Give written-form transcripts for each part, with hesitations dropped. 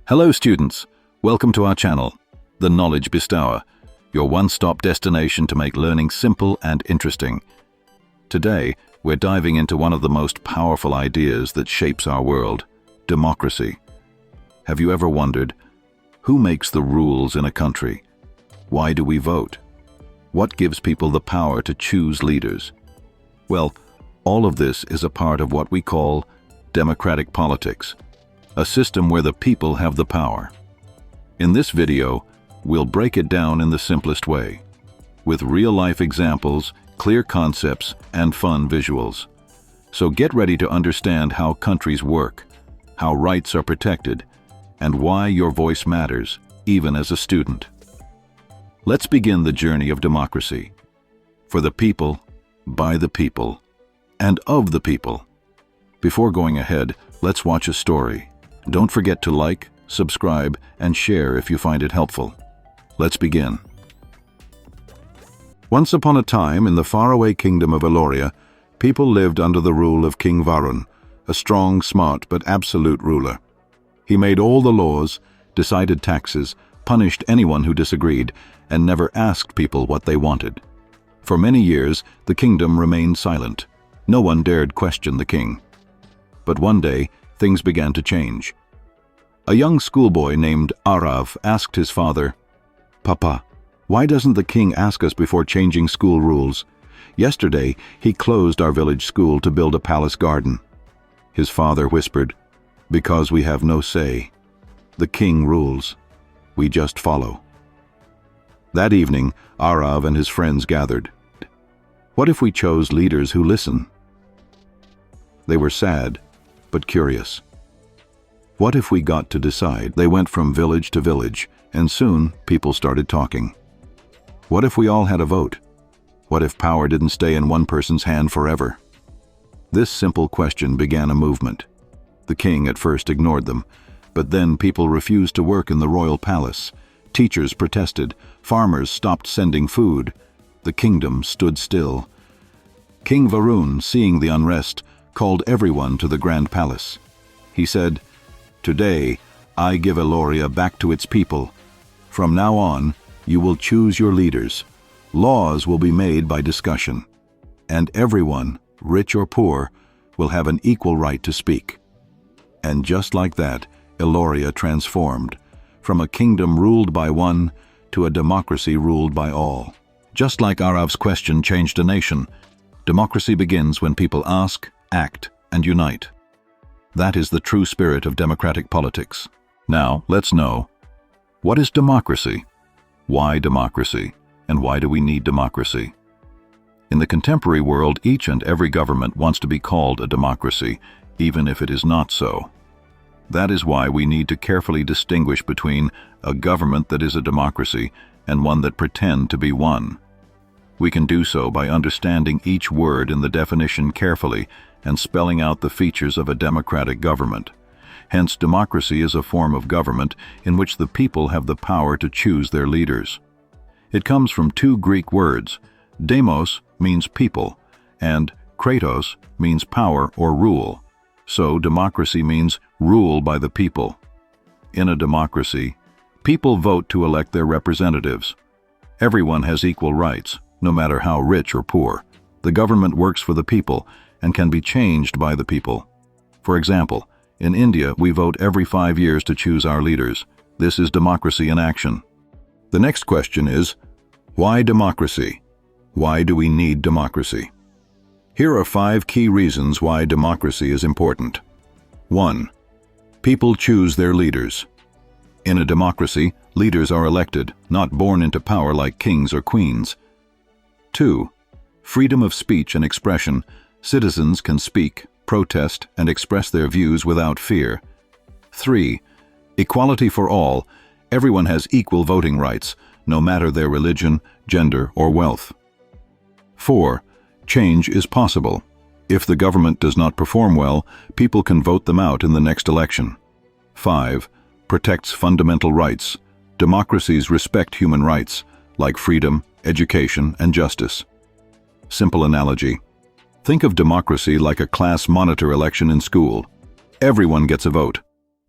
Hello students, welcome to our channel, The Knowledge Bestower, your one-stop destination to make learning simple and interesting. Today, we're diving into one of the most powerful ideas that shapes our world, democracy. Have you ever wondered, who makes the rules in a country? Why do we vote? What gives people the power to choose leaders? Well, all of this is a part of what we call democratic politics, a system where the people have the power. In this video, we'll break it down in the simplest way, with real-life examples, clear concepts, and fun visuals. So get ready to understand how countries work, how rights are protected, and why your voice matters, even as a student. Let's begin the journey of democracy. For the people, by the people, and of the people. Before going ahead, let's watch a story. Don't forget to like, subscribe, and share if you find it helpful. Let's begin. Once upon a time, in the faraway kingdom of Eloria, people lived under the rule of King Varun, a strong, smart, but absolute ruler. He made all the laws, decided taxes, punished anyone who disagreed, and never asked people what they wanted. For many years, the kingdom remained silent. No one dared question the king. But one day, things began to change. A young schoolboy named Arav asked his father, "Papa, why doesn't the king ask us before changing school rules? Yesterday, he closed our village school to build a palace garden." His father whispered, "Because we have no say. The king rules. We just follow." That evening, Arav and his friends gathered. What if we chose leaders who listen? They were sad, but curious. What if we got to decide? They went from village to village, and soon people started talking. What if we all had a vote? What if power didn't stay in one person's hand forever? This simple question began a movement. The king at first ignored them, but then people refused to work in the royal palace. Teachers protested, farmers stopped sending food. The kingdom stood still. King Varun, seeing the unrest, called everyone to the grand palace. He said, "Today, I give Eloria back to its people. From now on, you will choose your leaders. Laws will be made by discussion. And everyone, rich or poor, will have an equal right to speak." And just like that, Eloria transformed, from a kingdom ruled by one to a democracy ruled by all. Just like Arav's question changed a nation, democracy begins when people ask, act, and unite. That is the true spirit of democratic politics. Now, let's know, what is democracy? Why democracy? And why do we need democracy? In the contemporary world, each and every government wants to be called a democracy, even if it is not so. That is why we need to carefully distinguish between a government that is a democracy and one that pretends to be one. We can do so by understanding each word in the definition carefully and spelling out the features of a democratic government. Hence, democracy is a form of government in which the people have the power to choose their leaders. It comes from two Greek words. Demos means people, and kratos means power or rule. So, democracy means rule by the people. In a democracy, people vote to elect their representatives. Everyone has equal rights, no matter how rich or poor. The government works for the people and can be changed by the people. For example, in India, we vote every 5 years to choose our leaders. This is democracy in action. The next question is, why democracy? Why do we need democracy? Here are 5 key reasons why democracy is important. 1. People choose their leaders. In a democracy, leaders are elected, not born into power like kings or queens. 2. Freedom of speech and expression. Citizens can speak, protest, and express their views without fear. 3. Equality for all. Everyone has equal voting rights, no matter their religion, gender, or wealth. 4. Change is possible. If the government does not perform well, people can vote them out in the next election. 5. Protects fundamental rights. Democracies respect human rights, like freedom, education, and justice. Simple analogy. Think of democracy like a class monitor election in school. Everyone gets a vote.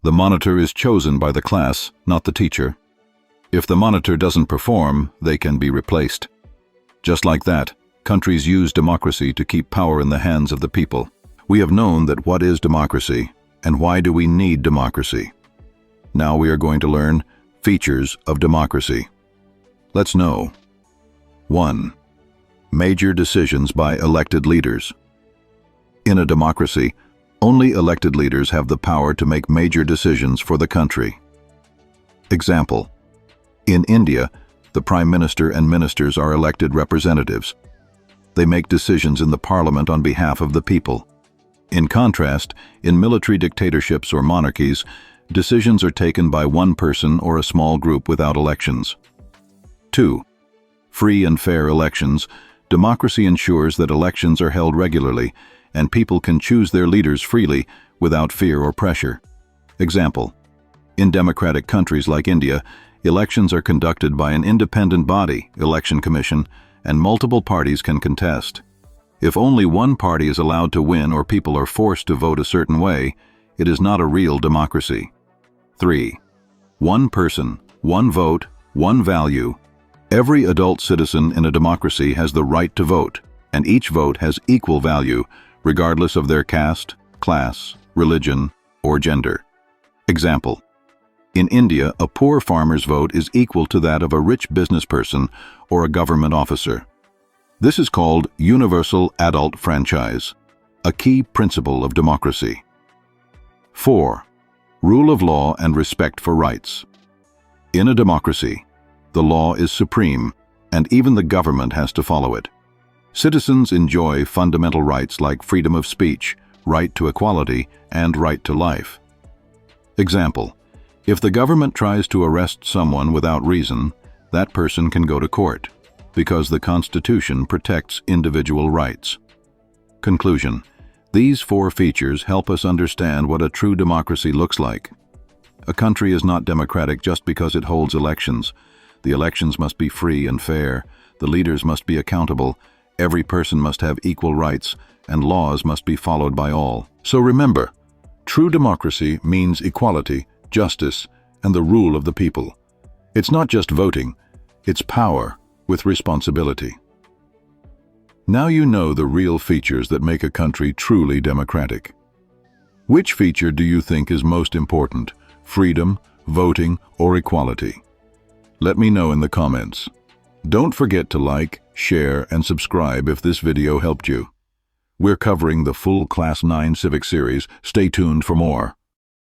The monitor is chosen by the class, not the teacher. If the monitor doesn't perform, they can be replaced. Just like that, countries use democracy to keep power in the hands of the people. We have known that what is democracy, and why do we need democracy? Now we are going to learn features of democracy. Let's know. 1. Major decisions by elected leaders. In a democracy, only elected leaders have the power to make major decisions for the country. Example: in India, the Prime Minister and ministers are elected representatives. They make decisions in the parliament on behalf of the people. In contrast, in military dictatorships or monarchies, decisions are taken by one person or a small group without elections. 2. Free and fair elections. Democracy ensures that elections are held regularly, and people can choose their leaders freely without fear or pressure. Example: in democratic countries like India, elections are conducted by an independent body, Election Commission, and multiple parties can contest. If only one party is allowed to win or people are forced to vote a certain way, it is not a real democracy. 3. One person, one vote, one value. Every adult citizen in a democracy has the right to vote, and each vote has equal value, regardless of their caste, class, religion, or gender. Example: in India, a poor farmer's vote is equal to that of a rich business person or a government officer. This is called universal adult franchise, a key principle of democracy. 4. Rule of law and respect for rights. In a democracy, the law is supreme, and even the government has to follow it. Citizens enjoy fundamental rights like freedom of speech, right to equality, and right to life. Example: if the government tries to arrest someone without reason, that person can go to court, because the Constitution protects individual rights. Conclusion: these 4 features help us understand what a true democracy looks like. A country is not democratic just because it holds elections. The elections must be free and fair, the leaders must be accountable, every person must have equal rights, and laws must be followed by all. So remember, true democracy means equality, justice, and the rule of the people. It's not just voting, it's power with responsibility. Now you know the real features that make a country truly democratic. Which feature do you think is most important? Freedom, voting, or equality? Let me know in the comments. Don't forget to like, share, and subscribe if this video helped you. We're covering the full Class 9 Civics series. Stay tuned for more.